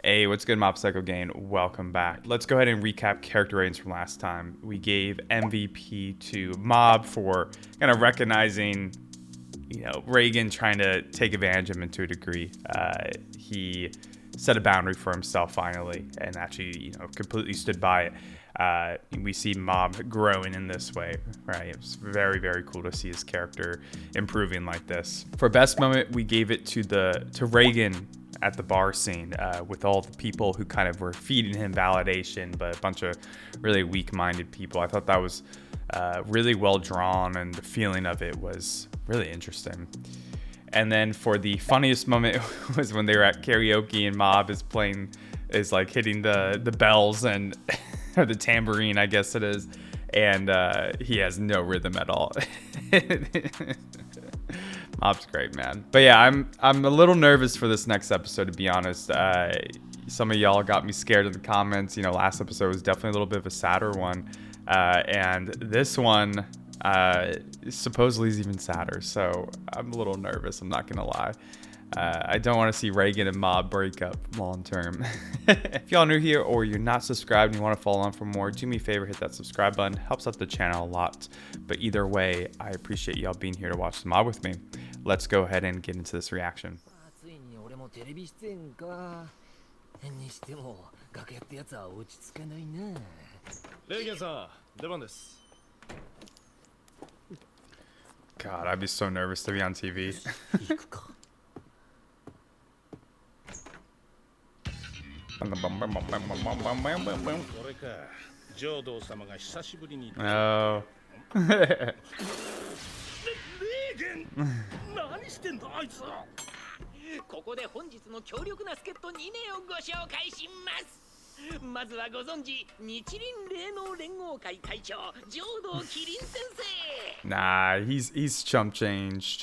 Hey, what's good, Mob Psycho Gang? Welcome back. Let's go ahead and recap character ratings from last time. We gave MVP to Mob for kind of recognizing, Reigen trying to take advantage of him to a degree. He set a boundary for himself finally, and actually, completely stood by it. We see Mob growing in this way, right? It was very, very cool to see his character improving like this. For best moment, we gave it to Reigen at the bar scene with all the people who kind of were feeding him validation, but a bunch of really weak-minded people. I thought that was really well drawn, and the feeling of it was really interesting. And then for the funniest moment was when they were at karaoke and Mob is hitting the bells and or the tambourine, I guess it is, and he has no rhythm at all. Mob's great, man. But yeah, I'm a little nervous for this next episode, to be honest. Some of y'all got me scared in the comments. Last episode was definitely a little bit of a sadder one, and this one supposedly is even sadder. So I'm a little nervous. I'm not gonna lie. I don't want to see Reigen and Mob break up long term. If y'all new here or you're not subscribed and you want to follow on for more, do me a favor, hit that subscribe button. Helps out the channel a lot. But either way, I appreciate y'all being here to watch the Mob with me. Let's go ahead and get into this reaction. God, I'd be so nervous to be on TV. Oh. ここで本日の強力な助っ人2名をご紹介します。まずはご存知、日輪霊能連合会会長、浄土麒麟先生。 Nah, he's chump change.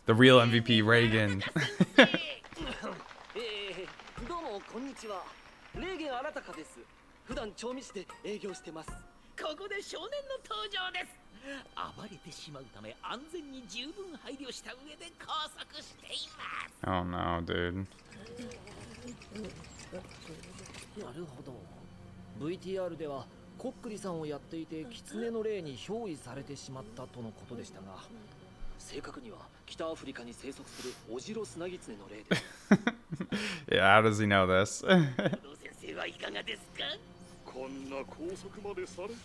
The real MVP Reigen. どうもこんにちは。レーゲン新高です。普段調味師で営業してます。ここで少年の登場です。暴れてしまうため安全に十分配慮した上で拘束しています。 Oh no, dude. なるほど。VTR ではコックリさんをやっていて狐の霊に憑依されてしまったとのことでしたが、正確には北アフリカに生息するオジロスナギツネの霊です。 Yeah, how does he know this? 先生はいかがですか？こんな拘束までされて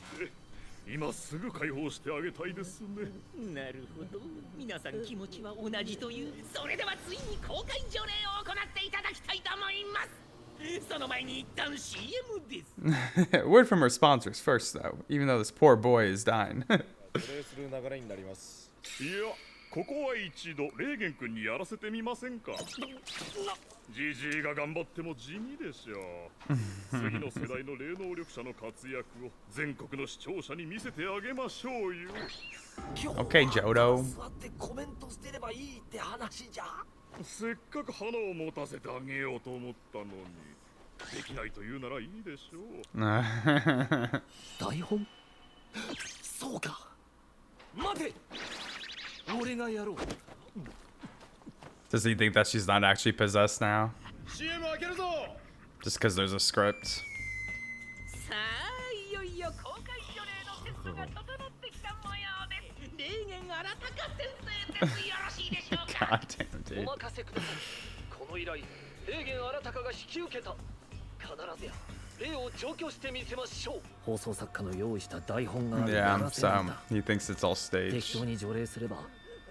今すぐ解放してあげたいですね。なるほど。皆さん気持ちは同じという。それではついに公開除霊を行っていただきたいと思います。その前に一旦 CM です。 Word from our sponsors first, though, even though this poor boy is dying. いや、ここは一度レーゲン君にやらせてみませんか。ジジイが頑張っても地味でしょう。次の世代の霊能力者の活躍を全国の視聴者に見せてあげましょうよ。 Okay, Jodo. 座ってコメントしてればいいって話じゃ。せっかく花を持たせてあげようと思ったのに、できないと言うならいいでしょう。台本？そうか。待て。俺がやろう。 Does he think that she's not actually possessed now? Just because there's a script. さあ、いよいよ公開除霊のテストが整ってきた模様です。霊言新高先生です。よろしいでしょうか。 God damn, お dude. 任せください。この依頼、霊言新高が引き受けた。必ずや霊を除去してみせましょう。放送作家の用意した台本がある。 Yeah, so he thinks it's all 適 staged. 当に除霊すれば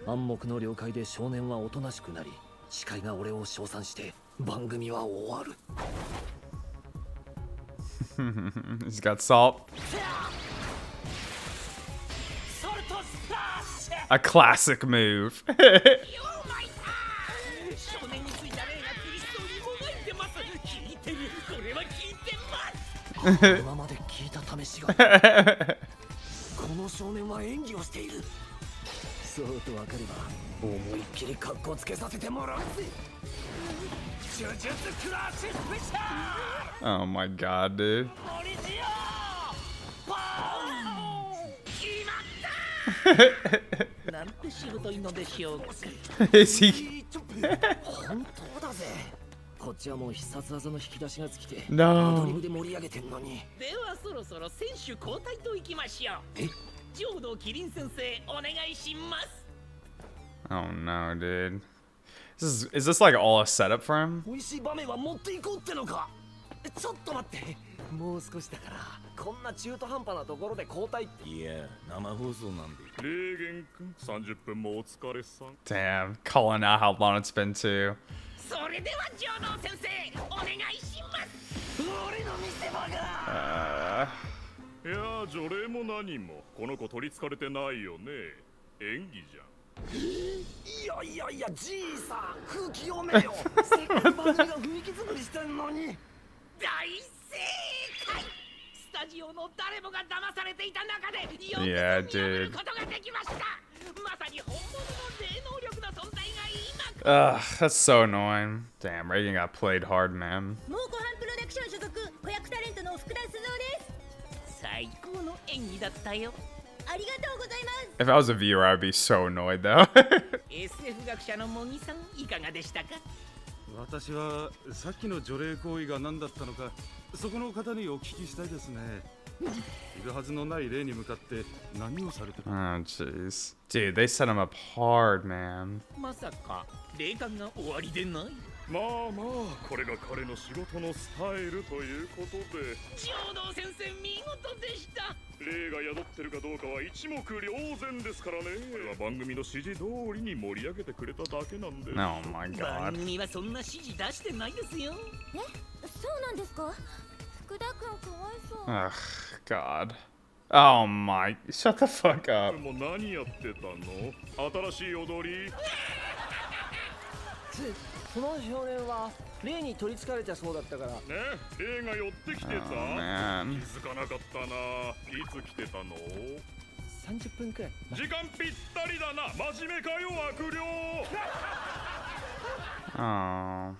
暗黙の了解で少年はおとなしくなり、司会が俺を称賛して番組は終わる。 He's got salt. A classic move. 少年についた霊が苦しそうにもがいてます。聞いてる。これは聞いてます。今まで聞いた試しが。この少年は演技をしている。そうと分かれば思いっきり格好つけさせてもらうぜ。呪術クラッシュスペシャル。 Oh my god, dude. モリジオパーン。決まった。なんてしぶといのでしょうか。Is he? 本当だぜ。こっちはもう必殺技の引き出しが尽きて、 No アドリブで盛り上げてんのに。ではそろそろ選手交代といきましょう。え、浄土キリン先生お願いします。 Oh no, dude. Is this like all a setup for him? 美味しい場面は持っていこうってのか。ちょっと待って、もう少しだから。こんな中途半端なところで交代って。いや、生放送なんで。レーゲン君30分もお疲れさん。 Damn, calling out how long it's been too. それでは浄土先生お願いします。俺の見せ場が。いやー、除霊も何もこの子取りつかれてないよね。演技じゃん。いやいやいや、じいさん、空気読めよ。せっかく番組が雰囲気作りしてんのに。大正解。スタジオの誰もが騙されていた中でよく見 Yeah, 破る dude. ことができました。まさに本物の霊能力の存在が今。 Ugh, that's so annoying. Damn, Reigen got played hard, man. 猛虎飯プロダクション所属子役タレントの福田鈴夫です。最高の演技だったよ。ありがとうございます。 If I was a viewer, I'd be so annoyed though. SF 学者の茂木さんいかがでしたか。私はさっきの除霊行為が何だったのか、そこの方にお聞きしたいですね。いるはずのない霊に向かって何をされてる。 Oh, jeez. Dude, they set him up hard, man. まさか霊感が終わりでない。まあまあ、これが彼の仕事のスタイルということで。浄土先生見事でした。霊が宿ってるかどうかは一目瞭然ですからね。これは番組の指示通りに盛り上げてくれただけなんで。 Oh my 番 god. 組はそんな指示出してないですよ。そうなんですか。福田くんかわいそう。 Ugh, god. Oh my. Shut the fuck up. もう何やってたの？新しい踊り？その少年は霊に取りつかれたそうだったから。ね、霊が寄ってきてた？ Oh man. 気づかなかったな。いつ来てたの30分くらい。時間ぴったりだな。真面目かよ、悪霊。 Oh.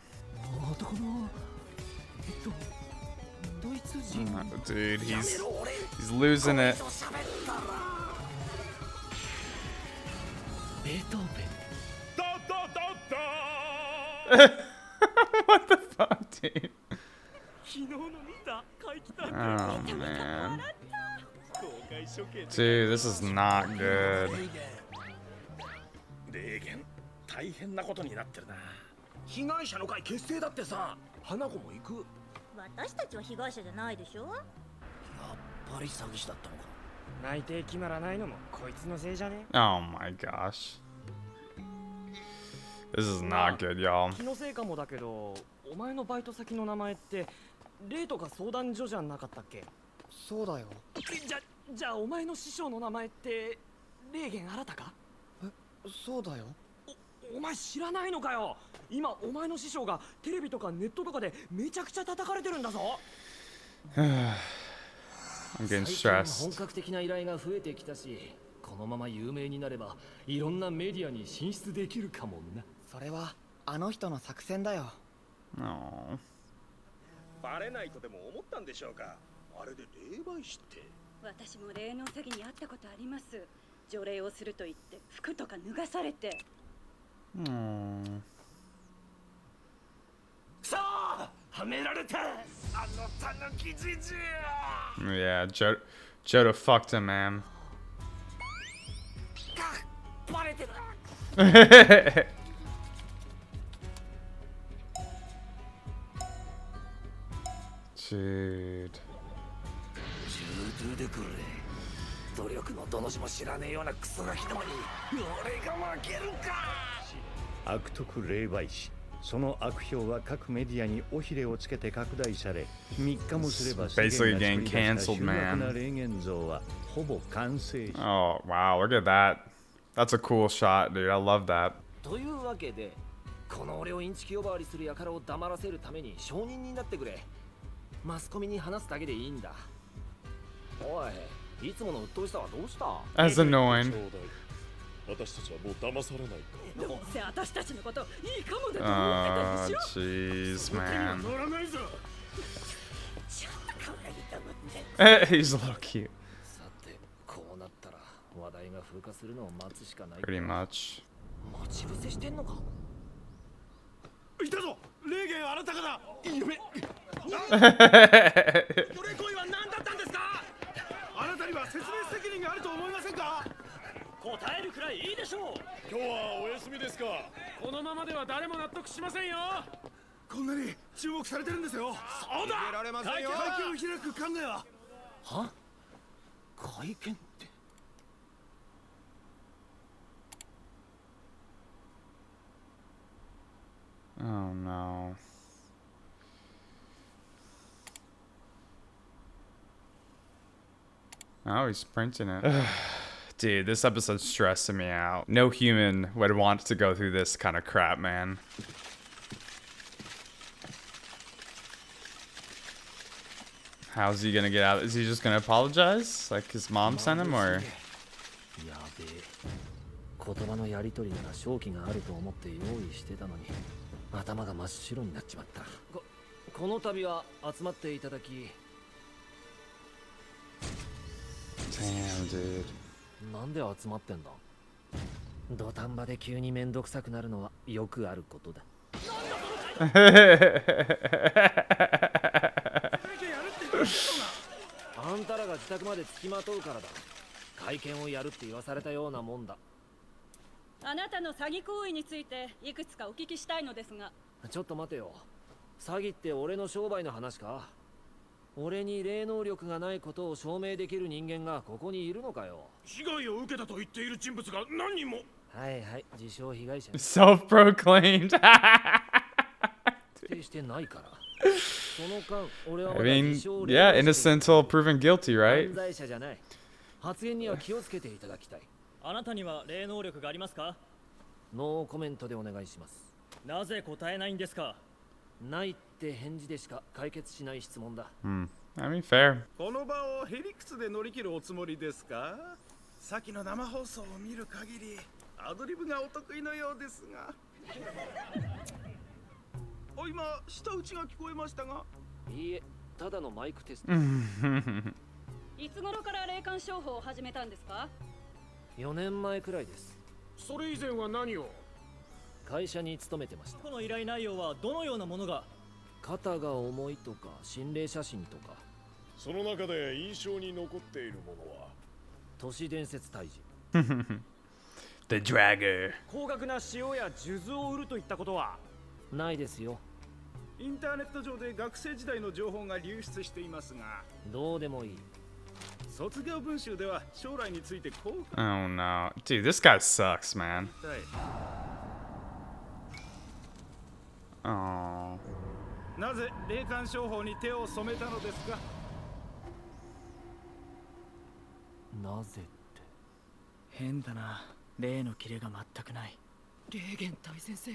男のドイツ人。 Oh, dude, he's losing it. ベートーベン。だだだだ What the fuck, dude? 昨日の見た怪奇探 Oh man. 公開処刑 Dude, this is not good. 霊言大変なことになってるな。被害者の会結成だってさ。花子も行く。私たちは被害者じゃないでしょ。やっぱり詐欺師だったのか。内定決まらないのもこいつのせいじゃね。 Oh my gosh. This is not good, y'all. 気のせいかもだけど、お前のバイト先の名前って霊とか相談所じゃなかったっけ。そうだよ。じゃあお前の師匠の名前って霊言新か。そうだよ。お前知らないのかよ。今お前の師匠がテレビとかネットとかでめちゃくちゃ叩かれてるんだぞ。 I'm getting 最近 stressed. 本格的な依頼が増えてきたし、このまま有名になればいろんなメディアに進出できるかもな。それはあの人の作戦だよ。 Oh. バレないとでも思ったんでしょうか。あれで霊媒師って。私も霊能詐欺に遭ったことあります。除霊をすると言って服とか脱がされて。Oh. さあ、はめられた。あのタヌキじじい。 Yeah, Joda fucked him, man. バレてる。 Dude. 中途でくれ。努力のどの字も知らねえようなクソガキどもに俺が負けるか。悪徳霊媒師、その悪評は各メディアに尾ひれをつけて拡大され、3日もすれば世間が作り出した醜悪な霊言像はほぼ完成。 Oh, wow, look at that. That's a cool shot, dude. I love that. というわけで、この俺をインチキ呼ばわりする輩を黙らせるために証人になってくれ。マスコミに話すだけでいいんだ。おい、いつもの鬱陶しさはどうした？ That's annoying. 私たちはもう騙されないか。どうせ私たちのこといいかもだと思ってたでしょ。 Jeez, man. 乗らないぞ。ちょっと可愛いと思って。 He's a little cute. さて、こうなったら話題が風化するのを待つしかない。 Pretty much. 待ち伏せしてんのか。いたぞレーゲンあなたかだ夢奴隷行為は何だったんですか？あなたには説明責任があると思いませんか？答えるくらいいいでしょう。今日はお休みですか？このままでは誰も納得しませんよ。こんなに注目されてるんですよ。そうだ。られませんよ。会見を開く考えはは？会見って。Oh no. Oh, he's printing it. Dude, this episode's stressing me out. No human would want to go through this kind of crap, man. How's he gonna get out? Is he just gonna apologize? Like his mom sent him, or? やべえ。言葉のやり取りなら正気があると思って用意してたのに頭が真っ白になっちまった。この度は集まっていただき Damn, dude. なんで集まってんだ？土壇場で急にめんどくさくなるのはよくあることだ。あんたらが自宅まで付きまとうからだ。会見をやるって言わされたようなもんだ。あなたの詐欺行為についていくつかお聞きしたいのですが。ちょっと待てよ。詐欺って俺の商売の話か？俺に霊能力がないことを証明できる人間がここにいるのかよ。被害を受けたと言っている人物が何人も。はいはい、自称被害者。Self-proclaimed. 否定してないから。その間、俺は I mean, yeah, innocent until proven guilty, right? 犯罪者じゃない。発言には気をつけていただきたい。あなたには霊能力がありますか？ノーコメントでお願いします。なぜ答えないんですか？ないって返事でしか解決しない質問だ。I mean, fair. この場をヘリクツで乗り切るおつもりですか？さっきの生放送を見る限りアドリブがお得意のようですが。お、今舌打ちが聞こえましたが。いいえ、ただのマイクテスト。いつ頃から霊感商法を始めたんですか？4年前くらいです。それ以前は何を？会社に勤めてました。この依頼内容はどのようなものが？肩が重いとか心霊写真とか。その中で印象に残っているものは？都市伝説退治。The Dragger. 高額な塩や数珠を売るといったことは？ないですよ。インターネット上で学生時代の情報が流出していますが、どうでもいい。卒業文集では将来についてこう Oh no. Dude, this guy sucks, man. 書いて Oh. なぜ霊感商法に手を染めたのですか？なぜって。変だな。霊のキレが全くない。霊源大先生。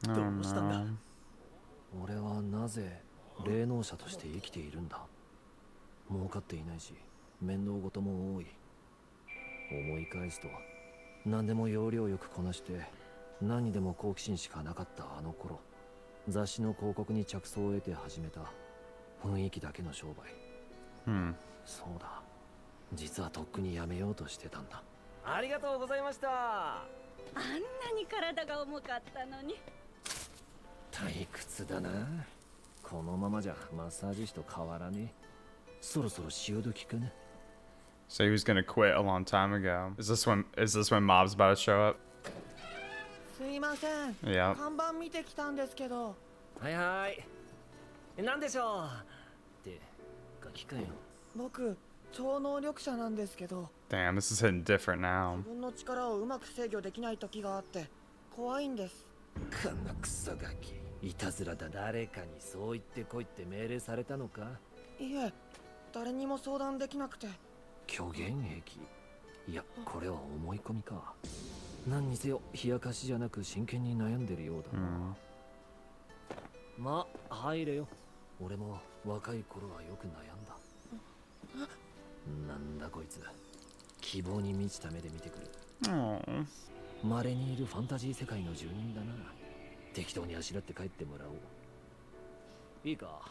Oh, どうしたんだ？ no. 俺はなぜ霊能者として生きているんだ？儲かっていないし面倒事も多い。思い返すと何でも要領よくこなして何にでも好奇心しかなかったあの頃、雑誌の広告に着想を得て始めた雰囲気だけの商売。そうだ、実はとっくにやめようとしてたんだ。ありがとうございました。あんなに体が重かったのに。退屈だな。このままじゃマッサージ師と変わらねえ。そろそろ潮時かな。 So he was gonna quit a long time ago. Is this when Mob's about to show up? すいません。 Yeah. 看板見てきたんですけど。はいはい。なんでしょうってガキかよ。僕、超能力者なんですけど。 Damn, this is hitting different now. 自分の力をうまく制御できない時があって怖いんです。このクソガキ、いたずらだ。誰かにそう言ってこいって命令されたのか？いえ、誰にも相談できなくて。虚言癖？いや、これは思い込みか。何にせよ冷やかしじゃなく真剣に悩んでるようだな。まあ入れよ。俺も若い頃はよく悩んだ。なんだこいつ、希望に満ちた目で見てくる。 Oh. 稀にいるファンタジー世界の住人だな。適当にあしらって帰ってもらおう。いいか、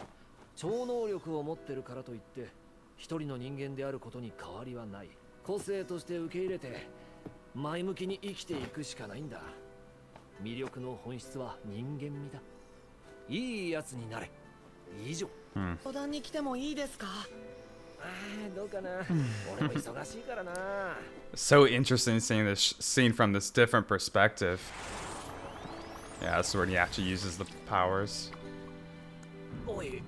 超能力を持ってるからといって一人の人間であることに変わりはない。個性として受け入れて前向きに生きていくしかないんだ。魅力の本質は人間味だ。いいやつになれ。以上。相談に来てもいいですか？どうかな。俺も忙しいからな。 So interesting seeing this scene from this different perspective. Yeah, that's when he actually uses the powers. おい、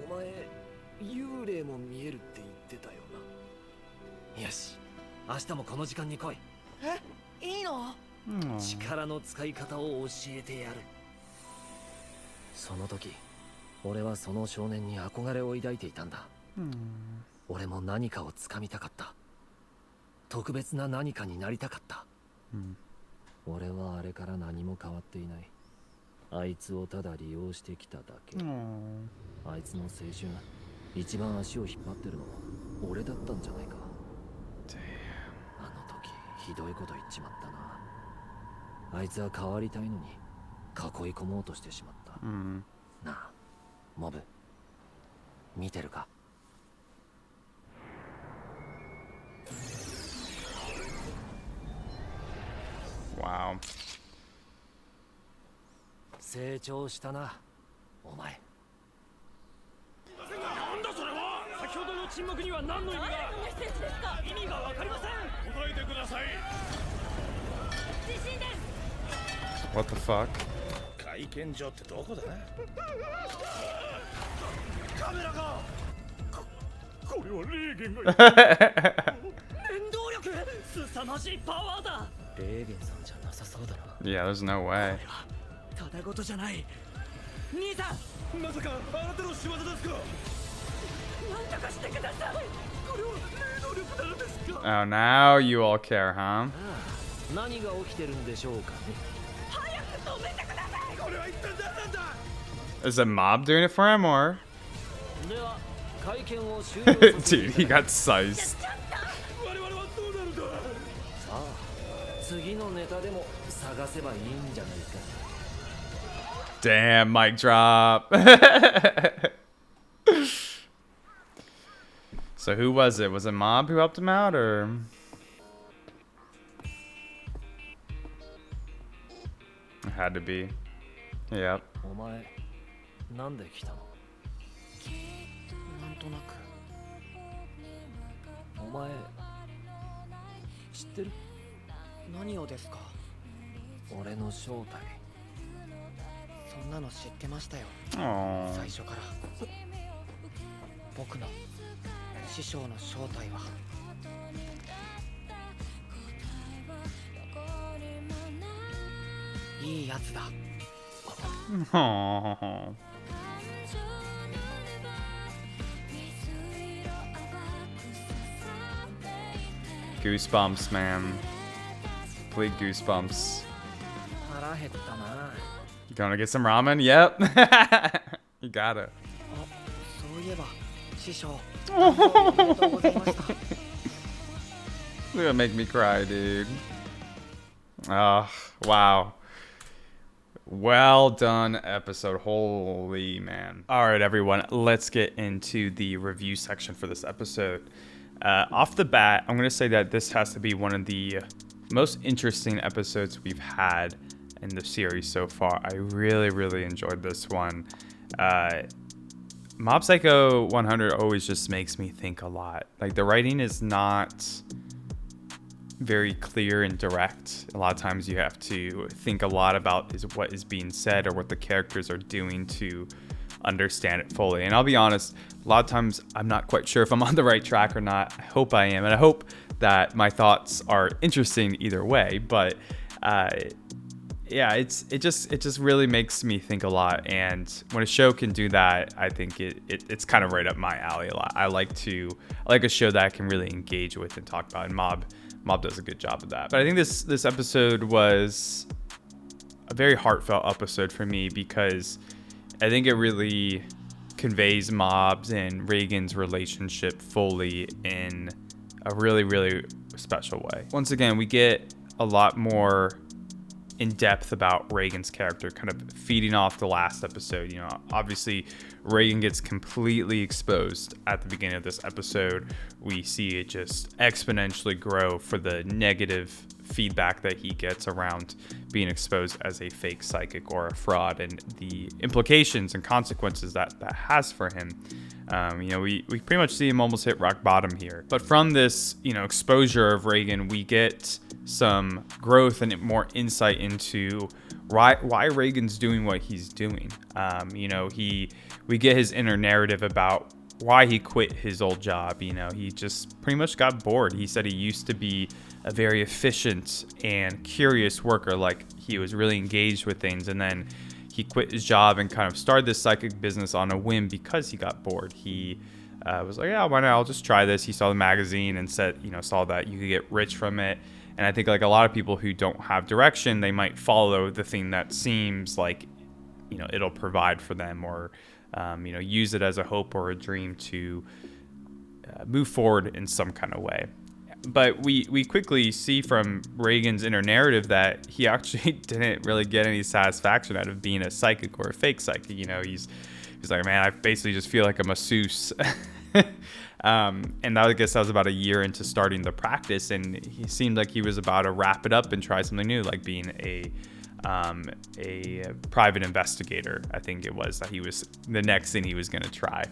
お前幽霊も見えるって言ってたよな。よし、明日もこの時間に来い。え、いいの？力の使い方を教えてやる。その時、俺はその少年に憧れを抱いていたんだ。俺も何かを掴みたかった。特別な何かになりたかった。俺はあれから何も変わっていない。あいつをただ利用してきただけ。あいつの青春、一番足を引っ張ってるのは俺だったんじゃないか。あの時ひどいこと言っちまったな。あいつは変わりたいのに囲い込もうとしてしまった。なあ、モブ、見てるか？Wow. 成長したな、お前。なんだそれは。先ほどの沈黙には何の意味が。メッセージですか？意味がわかりません。答えてください。地震です。 What the fuck? 会見場ってどこだ？カメラが。これはレーゲンが。念動力、凄まじいパワーだ。レーゲンさんじゃなさそうだな。 Yeah, there's no way. ただごとじゃない。兄さん、まさかあなたの仕業ですか？なんとかしてください。これは霊能力なのですか？ Oh, now you all care, huh? 何が起きてるんでしょうかね。早く止めてください。これは一体何なんだ？ Is the mob doing it for him or? では会見を終了させて Dude, he got sized. 我々はどうなるんだ？さあ、次のネタでも探せばいいんじゃないか。 Damn, mic drop. So who was it? Was it Mob who helped him out, or? It had to be. Yep. お前、なんで来たの？なんとなく。お前、知ってる？何をですか？俺の正体。そんなの知ってましたよ。 Aww. 最初から。僕の師匠の正体は。いいやつだ。 Aww. Goosebumps, man. Complete goosebumps. 腹減ったな。 You gonna get some ramen? Yep. You got it. そういえば師匠、おめでとうございました。 You're gonna make me cry, dude. Oh, wow. Well done episode. Holy man. All right, everyone. Let's get into the review section for this episode. Off the bat, I'm going to say that this has to be one of the most interesting episodes we've had in the series so far. I really, really enjoyed this one. Mob Psycho 100 always just makes me think a lot. Like, the writing is not very clear and direct. A lot of times you have to think a lot about what is being said or what the characters are doing to understand it fully. And I'll be honest, a lot of times I'm not quite sure if I'm on the right track or not. I hope I am, and I hope that my thoughts are interesting either way. But yeah, it just really makes me think a lot. And when a show can do that, I think it's kind of right up my alley a lot. I like a show that I can really engage with and talk about. And Mob does a good job of that. But I think this episode was a very heartfelt episode for me because I think it really conveys Mob's and Reigen's relationship fully in a really, really special way. Once again, we get a lot more in depth about Reigen's character, kind of feeding off the last episode. You know, obviously Reigen gets completely exposed at the beginning of this episode. We see it just exponentially grow for the negative feedback that he gets around being exposed as a fake psychic or a fraud, and the implications and consequences that has for him. You know, we pretty much see him almost hit rock bottom here. But from this, you know, exposure of Reigen, we get some growth and more insight into why Reigen's doing what he's doing. You know, we get his inner narrative about why he quit his old job. You know, he just pretty much got bored. He said he used to be a very efficient and curious worker, like he was really engaged with things, and then he quit his job and kind of started this psychic business on a whim because he got bored. He was like, yeah, why not? I'll just try this. He saw the magazine and saw that you could get rich from it. And I think like a lot of people who don't have direction, they might follow the thing that seems like, you know, it'll provide for them, or, you know, use it as a hope or a dream to move forward in some kind of way. But we quickly see from Reigen's inner narrative that he actually didn't really get any satisfaction out of being a psychic or a fake psychic. You know, he's like, man, I basically just feel like a masseuse. And I guess that was about a year into starting the practice, and he seemed like he was about to wrap it up and try something new, like being a private investigator. I think it was that he was the next thing he was going to try.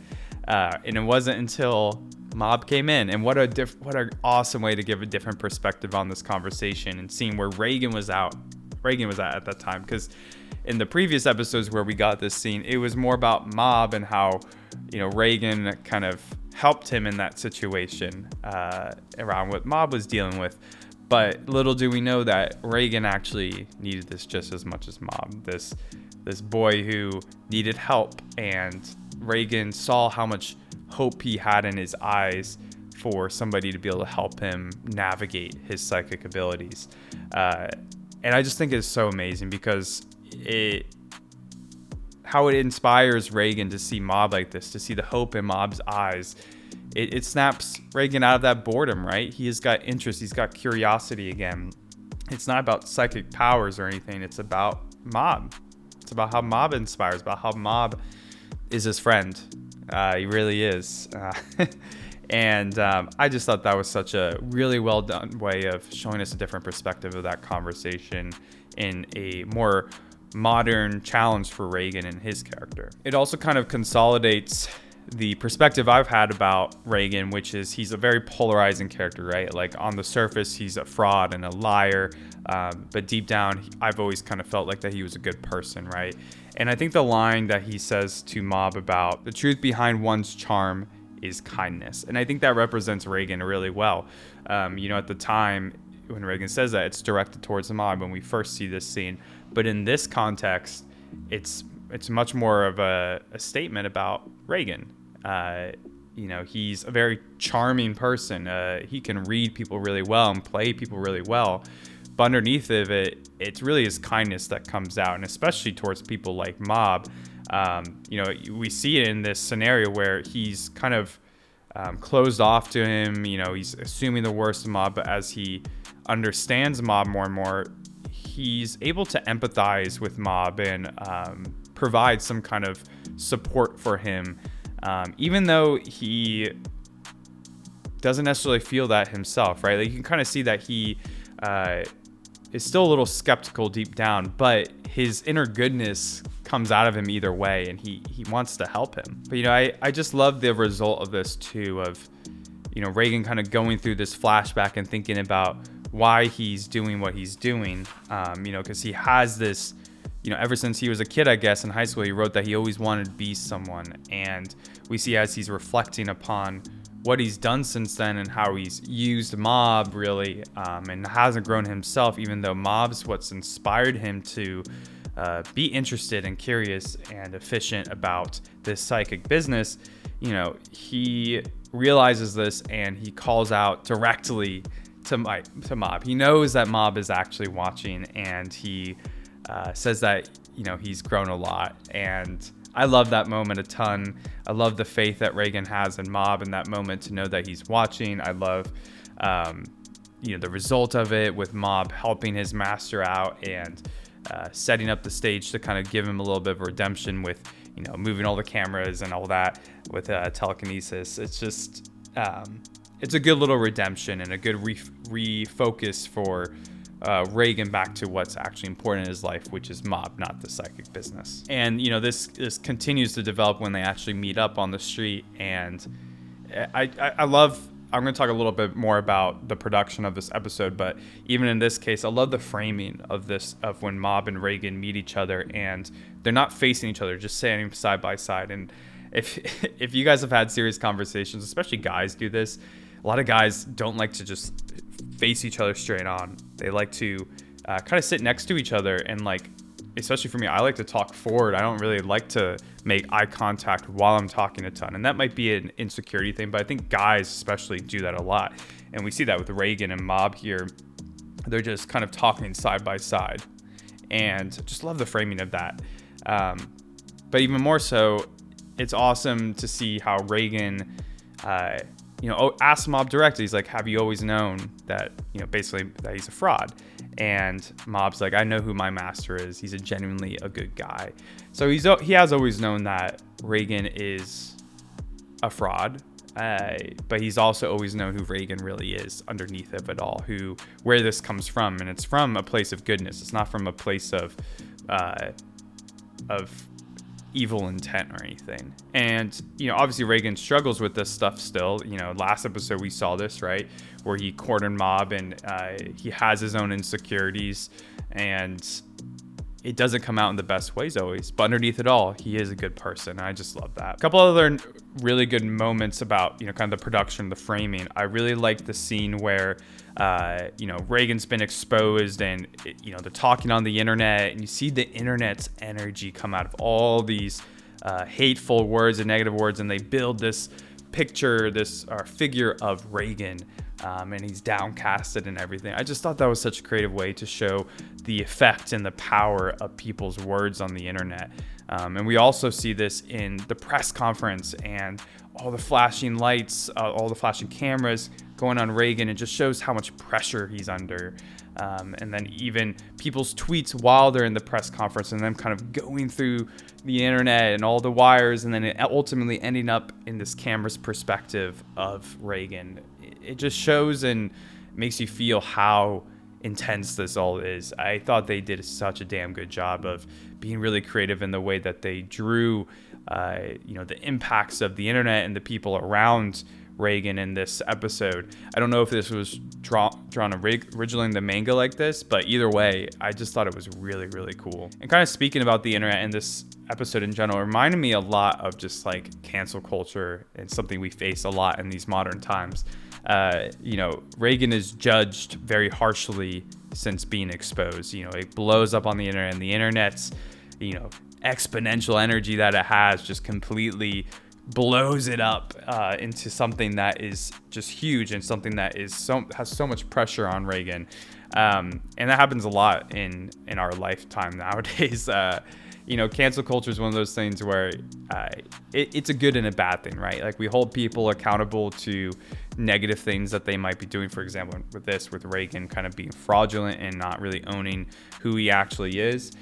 And it wasn't until Mob came in, and what an awesome way to give a different perspective on this conversation and seeing where Reigen was at that time. Because in the previous episodes where we got this scene, it was more about Mob and how, you know, Reigen kind of helped him in that situation around what Mob was dealing with. But little do we know that Reigen actually needed this just as much as Mob. This boy who needed help, and Reigen saw how much hope he had in his eyes for somebody to be able to help him navigate his psychic abilities. And I just think it's so amazing because how it inspires Reigen to see Mob like this, to see the hope in Mob's eyes. It snaps Reigen out of that boredom, right? He has got interest. He's got curiosity again. It's not about psychic powers or anything. It's about Mob. It's about how Mob inspires, about how Mob is his friend. He really is. And I just thought that was such a really well done way of showing us a different perspective of that conversation in a more modern challenge for Reigen and his character. It also kind of consolidates the perspective I've had about Reigen, which is he's a very polarizing character, right? Like on the surface, he's a fraud and a liar, but deep down, I've always kind of felt like that he was a good person, right? And I think the line that he says to Mob about the truth behind one's charm is kindness, and I think that represents Reigen really well. You know, at the time when Reigen says that, it's directed towards the Mob when we first see this scene, but in this context, it's much more of a statement about Reigen. You know, he's a very charming person. He can read people really well and play people really well. But underneath of it, it's really his kindness that comes out, and especially towards people like Mob. You know, we see it in this scenario where he's kind of closed off to him. You know, he's assuming the worst of Mob, but as he understands Mob more and more, he's able to empathize with Mob and provide some kind of support for him, even though he doesn't necessarily feel that himself, right? Like you can kind of see that he is still a little skeptical deep down, but his inner goodness comes out of him either way, and he wants to help him. But, you know, I just love the result of this too, of, you know, Reigen kind of going through this flashback and thinking about why he's doing what he's doing, you know, because he has this, you know, ever since he was a kid, I guess, in high school, he wrote that he always wanted to be someone. And we see as he's reflecting upon what he's done since then and how he's used Mob really, and hasn't grown himself, even though Mob's what's inspired him to be interested and curious and efficient about this psychic business. You know, he realizes this and he calls out directly to Mob. He knows that Mob is actually watching, and he says that, you know, he's grown a lot. And I love that moment a ton. I love the faith that Reigen has in Mob in that moment to know that he's watching. I love the result of it, with Mob helping his master out and setting up the stage to kind of give him a little bit of redemption with, moving all the cameras and all that with telekinesis. It's just, it's a good little redemption and a good refocus for Reigen back to what's actually important in his life, which is Mob, not the psychic business. And this continues to develop when they actually meet up on the street. And I love, I'm going to talk a little bit more about the production of this episode, but even in this case, I love the framing of when Mob and Reigen meet each other and they're not facing each other, just standing side by side. And if you guys have had serious conversations, especially guys do this, a lot of guys don't like to just face each other straight on. They like to kind of sit next to each other, and especially for me, I like to talk forward. I don't really like to make eye contact while I'm talking a ton, and that might be an insecurity thing, but I think guys especially do that a lot, and we see that with Reigen and Mob here. They're just kind of talking side by side, and just love the framing of that. But even more so, it's awesome to see how Reigen asks Mob directly. He's like, have you always known that, basically that he's a fraud? And Mob's like, I know who my master is. He's genuinely a good guy. So he has always known that Reigen is a fraud, but he's also always known who Reigen really is underneath of it all, where this comes from. And it's from a place of goodness. It's not from a place of evil intent or anything. And obviously Reigen struggles with this stuff still. Last episode we saw this, right, where he cornered Mob, and he has his own insecurities, and it doesn't come out in the best ways always, but underneath it all, he is a good person. I just love that. A couple other really good moments about kind of the production, the framing. I really like the scene where Reigen's been exposed, and they're talking on the internet, and you see the internet's energy come out of all these hateful words and negative words, and they build this picture, this figure of Reigen, and he's downcasted and everything. I just thought that was such a creative way to show the effect and the power of people's words on the internet. And we also see this in the press conference and all the flashing lights, all the flashing cameras going on Reigen. It just shows how much pressure he's under. And then even people's tweets while they're in the press conference, and them kind of going through the internet and all the wires, and then it ultimately ending up in this camera's perspective of Reigen. It just shows and makes you feel how intense this all is. I thought they did such a damn good job of being really creative in the way that they drew the impacts of the internet and the people around Reigen in this episode. I don't know if this was drawn originally in the manga like this, but either way, I just thought it was really, really cool. And kind of speaking about the internet in this episode in general, it reminded me a lot of just cancel culture, and something we face a lot in these modern times. Reigen is judged very harshly since being exposed. It blows up on the internet, and the internet's exponential energy that it has just completely blows it up into something that is just huge, and something that has so much pressure on Reigen, and that happens a lot in our lifetime nowadays. Cancel culture is one of those things where it's a good and a bad thing, right? We hold people accountable to negative things that they might be doing. For example, with Reigen kind of being fraudulent and not really owning who he actually is.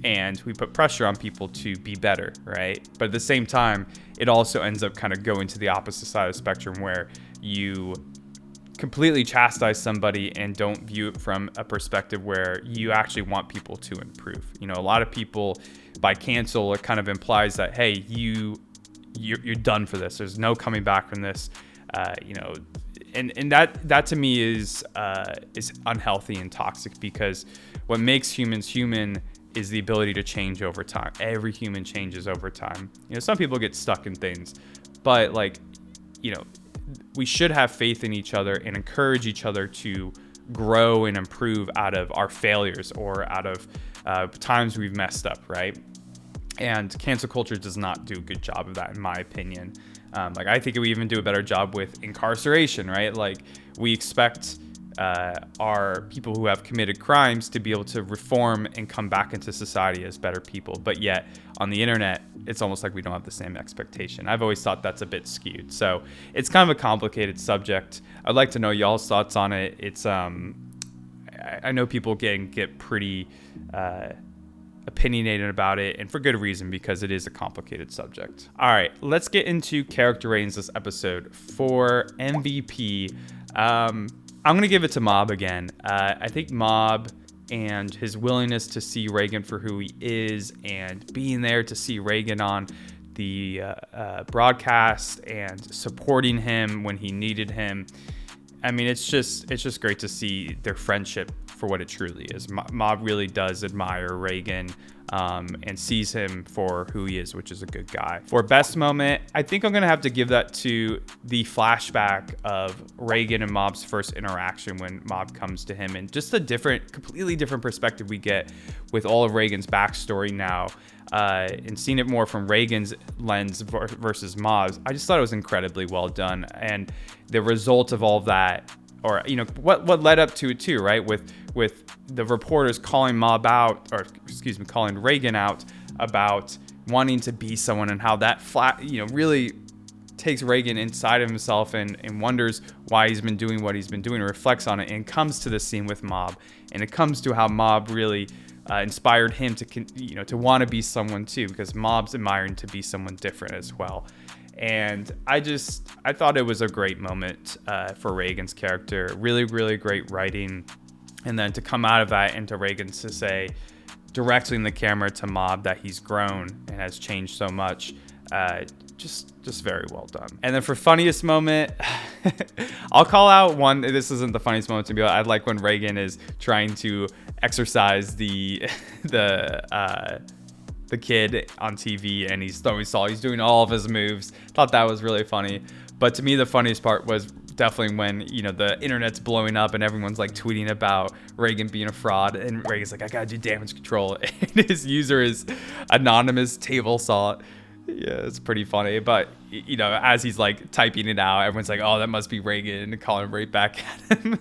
And we put pressure on people to be better, right? But at the same time, it also ends up kind of going to the opposite side of the spectrum, where you completely chastise somebody and don't view it from a perspective where you actually want people to improve. A lot of people, by cancel, it kind of implies that, hey, you're done for this. There's no coming back from this. And that to me is unhealthy and toxic, because what makes humans human is the ability to change over time. Every human changes over time. Some people get stuck in things, but we should have faith in each other and encourage each other to grow and improve out of our failures or out of times we've messed up, right? And cancel culture does not do a good job of that, in my opinion. I think we even do a better job with incarceration, right? We expect are people who have committed crimes to be able to reform and come back into society as better people. But yet on the internet, it's almost like we don't have the same expectation. I've always thought that's a bit skewed. So it's kind of a complicated subject. I'd like to know y'all's thoughts on it. It's I know people get pretty opinionated about it, and for good reason, because it is a complicated subject. All right, let's get into character ratings this episode. For MVP, I'm gonna give it to Mob again. I think Mob and his willingness to see Reigen for who he is, and being there to see Reigen on the broadcast and supporting him when he needed him. I mean, it's just great to see their friendship for what it truly is. Mob really does admire Reigen and sees him for who he is, which is a good guy. For best moment, I think I'm going to have to give that to the flashback of Reigen and Mob's first interaction when Mob comes to him, and just a completely different perspective we get with all of Reigen's backstory now. And seeing it more from Reigen's lens versus Mob's, I just thought it was incredibly well done. And the result of all of that, or what led up to it too, right? With the reporters calling Mob out, or calling Reigen out about wanting to be someone, and how that really takes Reigen inside of himself and wonders why he's been doing what he's been doing, and reflects on it, and comes to the scene with Mob, and it comes to how Mob really inspired him to want to be someone too, because Mob's admiring to be someone different as well. And I thought it was a great moment for Reigen's character. Really, really great writing. And then to come out of that and to Reigen to say directly in the camera to Mob that he's grown and has changed so much, just very well done. And then for funniest moment, I'll call out one. This isn't the funniest moment to me, but I like when Reigen is trying to exorcise the kid on TV, and he's doing all of his moves. Thought that was really funny. But to me, the funniest part was definitely when the internet's blowing up and everyone's like tweeting about Reigen being a fraud, and Reigen's like, I gotta do damage control, and his user is anonymous table salt. Yeah, it's pretty funny. But as he's like typing it out, everyone's like, oh, that must be Reigen, and calling right back at him.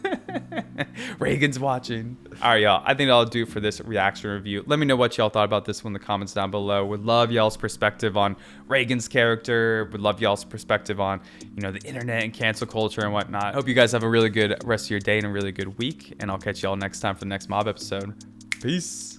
Reigen's watching. All right, y'all, I think that'll do it for this reaction review. Let me know what y'all thought about this one in the comments down below. Would love y'all's perspective on Reigen's character. Would love y'all's perspective on the internet and cancel culture and whatnot. Hope you guys have a really good rest of your day and a really good week, and I'll catch y'all next time for the next Mob episode. Peace.